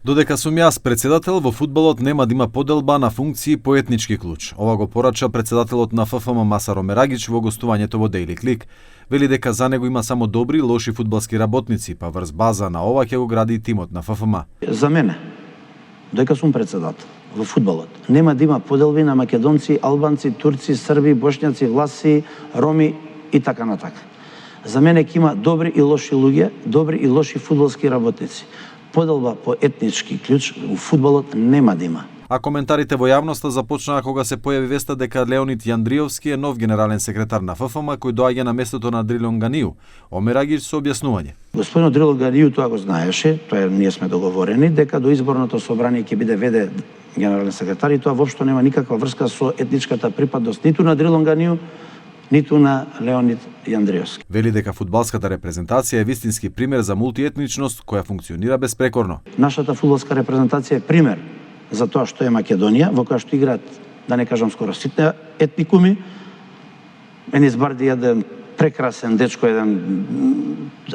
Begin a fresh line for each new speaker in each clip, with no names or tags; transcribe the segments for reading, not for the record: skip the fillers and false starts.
Додека сум јас председател, во фудбалот нема да има поделба на функции по етнички клуч. Ова го порача председателот на ФФМ Масаро Мерагич во гостувањето во Daily Click. Вели дека за него има само добри и лоши фудбалски работници, па врз база на ова ќе го гради и тимот на ФФМ.
За мене, додека сум председател во фудбалот, нема да има поделби на македонци, албанци, турци, срби, бошњаци, власи, роми и така натака. За мене ќе има добри и лоши луѓе, добри и лоши фудбалски работници. Поделба по етнички клуч у фудбалот нема да има.
А коментарите во јавноста започнаа кога се појави веста дека Леонид Јандриовски е нов генерален секретар на ФФМ кој доаѓа на местото на Дрилон Ганију. Омерагич со објаснување.
Господин Дрилон Ганију тоа го знаеше, тоа ние сме договорени дека до изборното собрание ќе биде веде генерален секретар и тоа воопшто нема никаква врска со етничката припадност ниту на Дрилон Ганију, ниту на Леонид Јандриовски.
Вели дека фудбалската репрезентација е вистински пример за мултиетничност која функционира безпрекорно.
Нашата фудбалска репрезентација е пример за тоа што е Македонија, во која што играат, да не кажам скоро ситни етникуми. Енис Барди еден прекрасен дечко, еден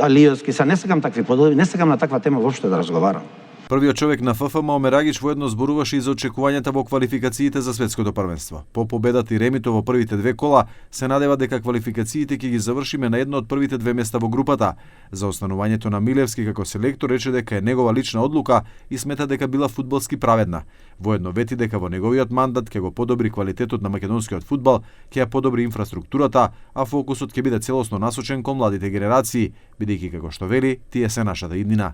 Алиевски, са не сакам такви поделби, не сакам на таква тема воопшто да разговарам.
Првиот човек на ФФМ Омерагич воедно зборуваше и за очекувањата во квалификациите за светското првенство. По победата и ремито во првите две кола, се надева дека квалификациите ќе ги завршиме на едно од првите две места во групата. За останувањето на Милевски како селектор рече дека е негова лична одлука и смета дека била фудбалски праведна. Воедно вети дека во неговиот мандат ќе го подобри квалитетот на македонскиот фудбал, ќе ја подобри инфраструктурата, а фокусот ќе биде целосно насочен кон младите генерации, бидејќи како што вели, тие се нашата иднина.